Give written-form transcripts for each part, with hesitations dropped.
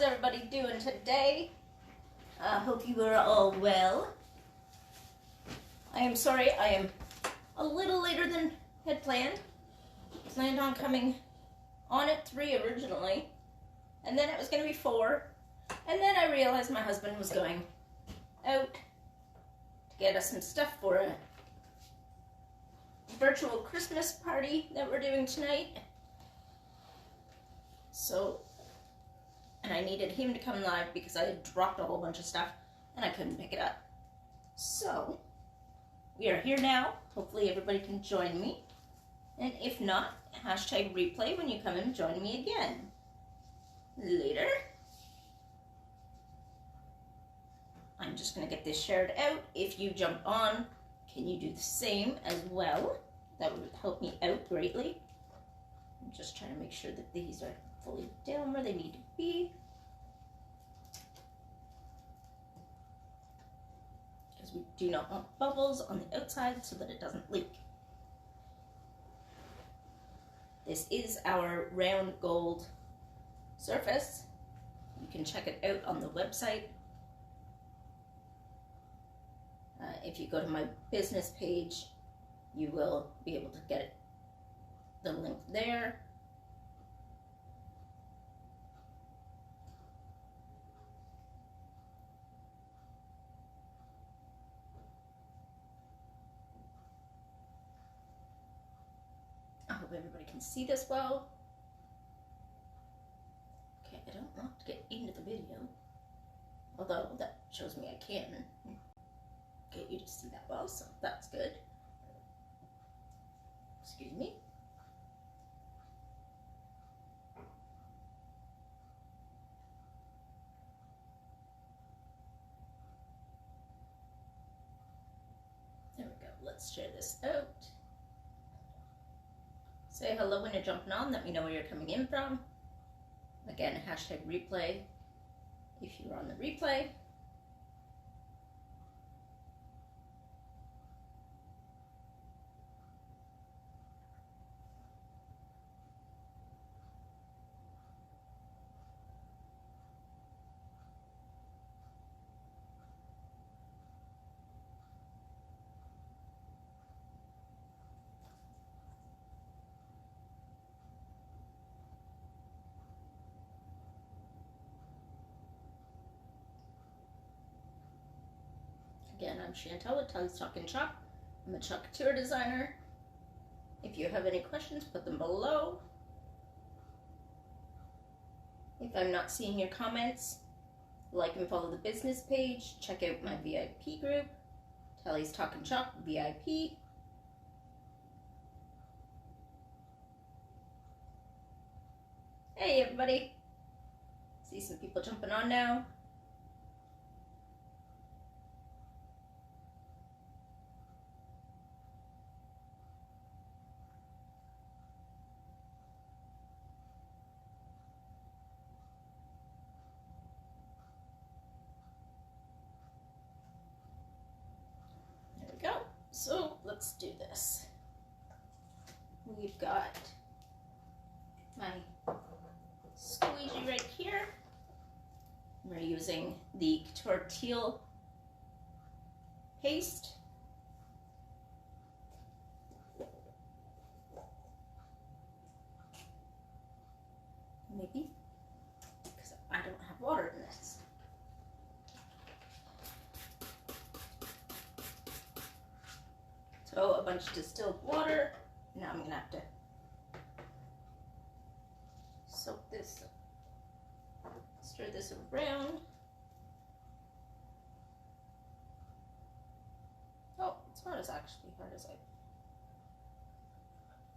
everybody doing today? I hope you are all well. I am sorry I am a little later than had planned. Planned on coming on at 3 originally, and then it was going to be 4, and then I realized my husband was going out to get us some stuff for a virtual Christmas party that we're doing tonight. So, and I needed him to come live because I had dropped a whole bunch of stuff and I couldn't pick it up. So, we are here now. Hopefully everybody can join me. And if not, hashtag replay when you come and join me again. Later. I'm just going to get this shared out. If you jump on, can you do the same as well? That would help me out greatly. I'm just trying to make sure that these are fully down where they need to be. Because we do not want bubbles on the outside so that it doesn't leak. This is our round gold surface. You can check it out on the website. If you go to my business page, you will be able to get the link there. I hope everybody can see this well. Okay, I don't want to get into the video, although that shows me I can get you to see that well, so that's good. Excuse me. There we go. Let's share this out. Say hello when you're jumping on. Let me know where you're coming in from. Again, hashtag replay if you're on the replay. Again, I'm Chantel with Tally's Talk and Chalk. I'm a Chalk Couture designer. If you have any questions, put them below. If I'm not seeing your comments, like and follow the business page. Check out my VIP group, Tally's Talk and Chalk VIP. Hey everybody. See some people jumping on now. Go. So let's do this. We've got my squeegee right here. We're using the Couture Teal paste. Maybe, because I don't have water in this. So a bunch of distilled water. Now I'm gonna have to soak this, stir this around. Oh, it's not as actually hard as I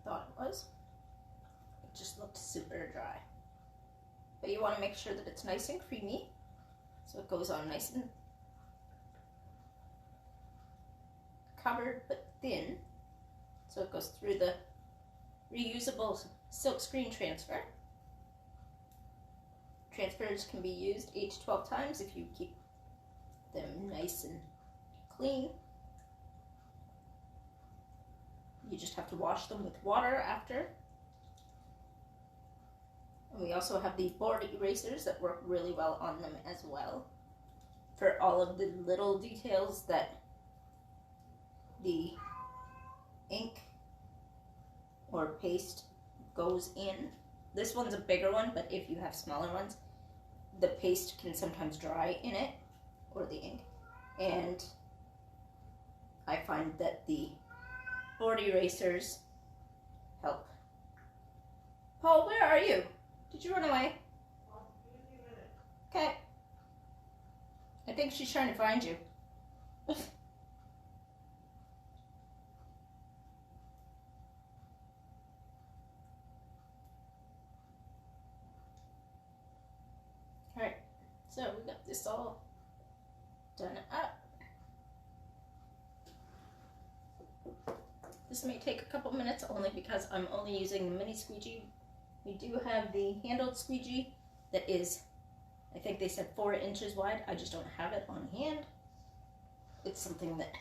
thought it was. It just looked super dry. But you want to make sure that it's nice and creamy, so it goes on nice and covered but thin, so it goes through the reusable silk screen transfer. Transfers can be used 8 to 12 times if you keep them nice and clean. You just have to wash them with water after. And we also have the board erasers that work really well on them as well, for all of the little details that the ink or paste goes in. This one's a bigger one, but if you have smaller ones, the paste can sometimes dry in it, or the ink, and I find that the board erasers help. Paul, where are you? Did you run away? Okay. I think she's trying to find you. Alright, so we got this all done up. This may take a couple minutes only because I'm only using the mini squeegee. We do have the handled squeegee that is, I think they said 4 inches wide. I just don't have it on hand. It's something that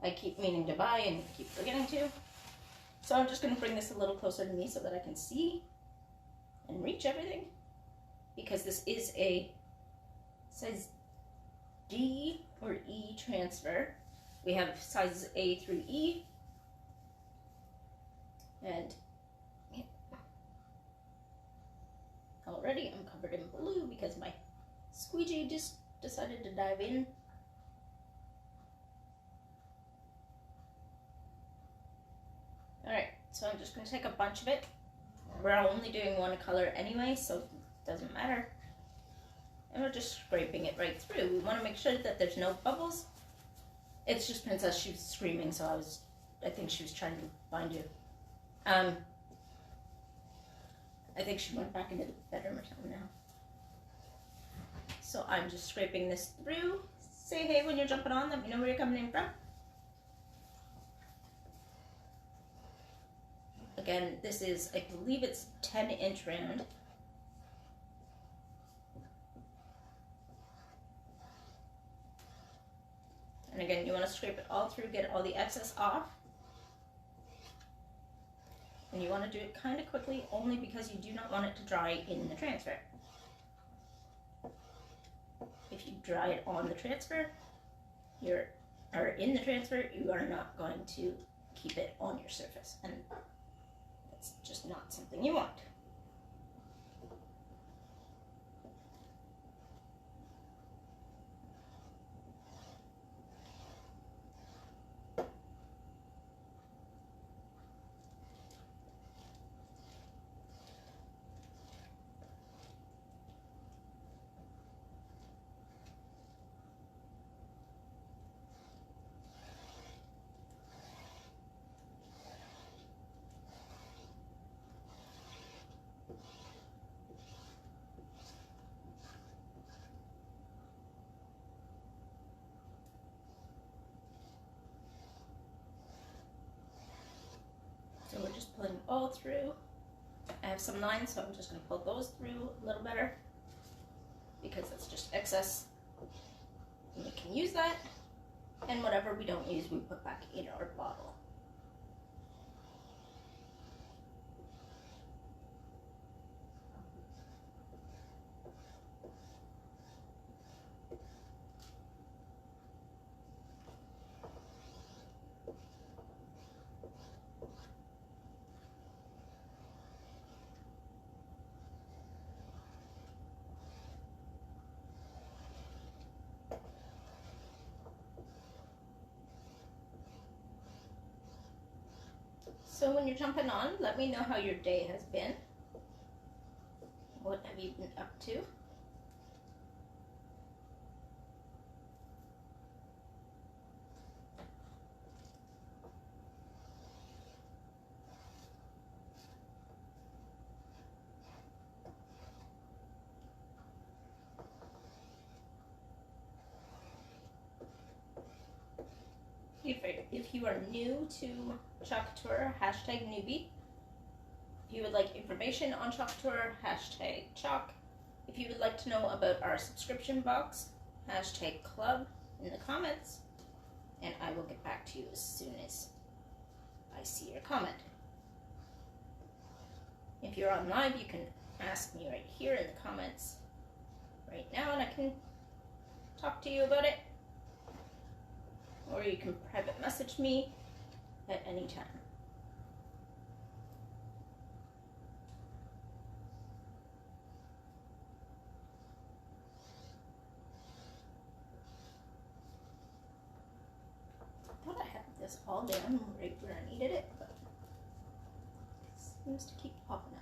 I keep meaning to buy and keep forgetting to. So I'm just going to bring this a little closer to me so that I can see and reach everything. Because this is a size D or E transfer. We have sizes A through E. And already I'm covered in blue because my squeegee just decided to dive in. Alright, so I'm just going to take a bunch of it. We're only doing one color anyway, so it doesn't matter. And we're just scraping it right through. We want to make sure that there's no bubbles. It's just Princess, she was screaming, so I think she was trying to find you. I think she went back into the bedroom or something now. So I'm just scraping this through. Say hey when you're jumping on, let me know where you're coming in from. Again, this is, I believe it's 10-inch round. And again, you want to scrape it all through, get all the excess off. And you want to do it kind of quickly, only because you do not want it to dry in the transfer. If you dry it on the transfer, or in the transfer, you are not going to keep it on your surface. And that's just not something you want. So we're just pulling all through. I have some lines, so I'm just going to pull those through a little better because that's just excess. And we can use that, and whatever we don't use, we put back in our bottle. So when you're jumping on, let me know how your day has been. What have you been up to? If you are new to Chalk Tour, hashtag newbie. If you would like information on Chalk Tour, hashtag chalk. If you would like to know about our subscription box, hashtag club in the comments. And I will get back to you as soon as I see your comment. If you're on live, you can ask me right here in the comments right now, and I can talk to you about it. Or you can private message me at any time. I thought I had this all down right where I needed it, but it seems to keep popping up.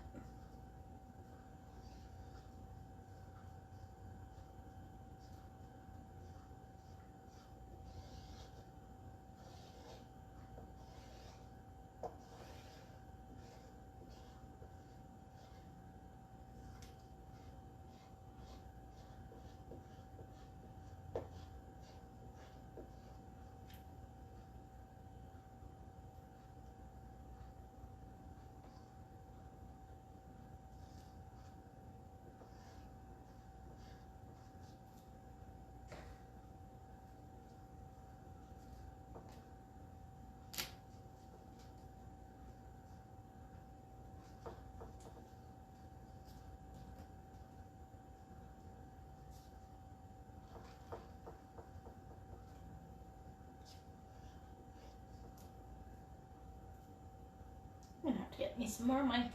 I'm gonna have to get me some more of my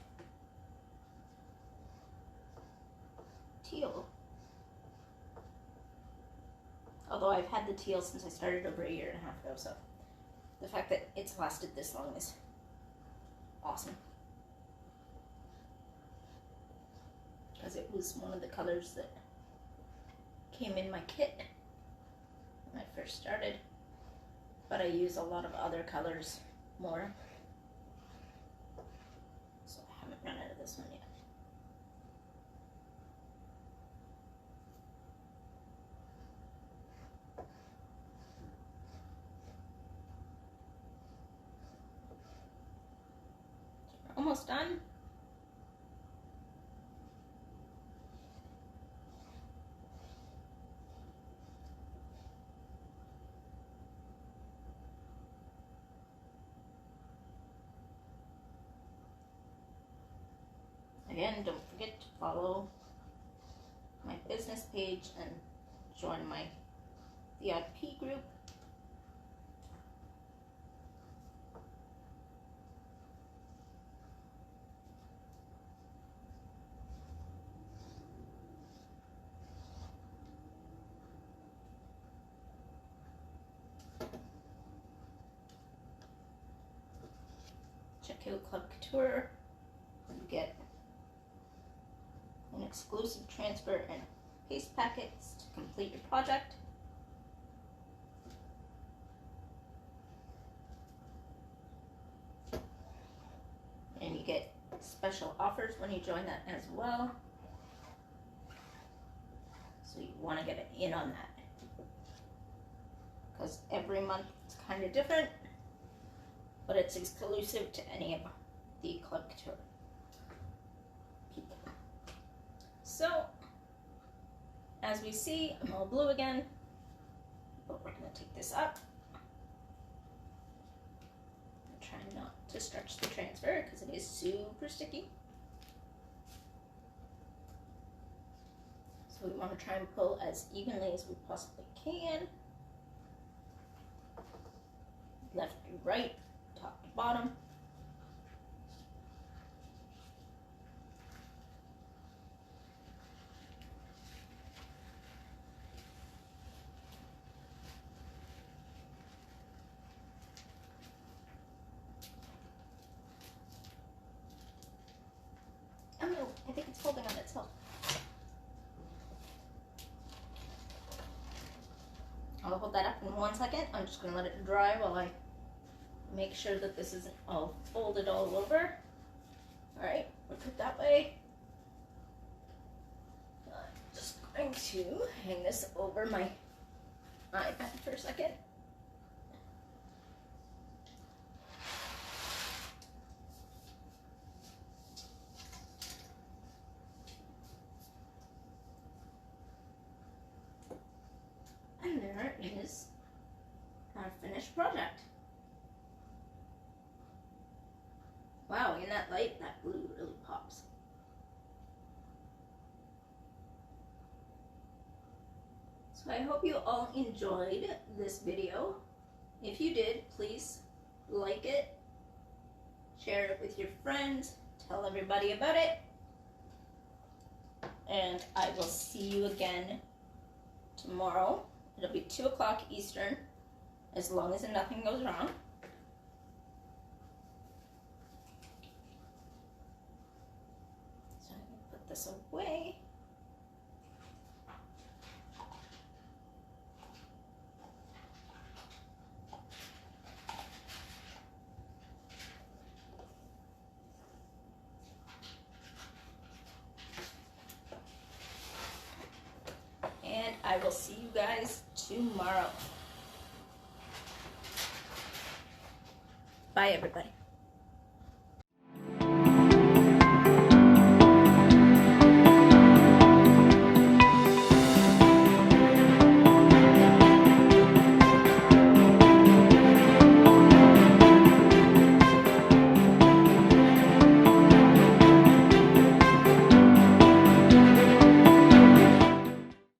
teal. Although I've had the teal since I started over a year and a half ago, so the fact that it's lasted this long is awesome. Because it was one of the colors that came in my kit when I first started. But I use a lot of other colors more. So I haven't run out of this one yet. So we're almost done. Again, don't forget to follow my business page and join my VIP group. Check out Club Couture. You get an exclusive transfer and paste packets to complete your project. And you get special offers when you join that as well. So you want to get in on that. Because every month it's kind of different, but it's exclusive to any of the Club Couture people. So, as we see, I'm all blue again, but we're going to take this up. I'm trying not to stretch the transfer because it is super sticky. So we want to try and pull as evenly as we possibly can. Left to right, top to bottom. Oh no, I think it's folding on itself. I'll hold that up in 1 second. I'm just going to let it dry while I make sure that this isn't all folded all over. Alright, we'll put that way. I'm just going to hang this over my iPad for a second. And there is our finished project. Wow, isn't that like light, that blue really pops. So I hope you all enjoyed this video. If you did, please like it, share it with your friends, tell everybody about it, and I will see you again tomorrow. It'll be 2 o'clock Eastern, as long as nothing goes wrong. So I'm going to put this away. And I will see you guys tomorrow. Bye, everybody.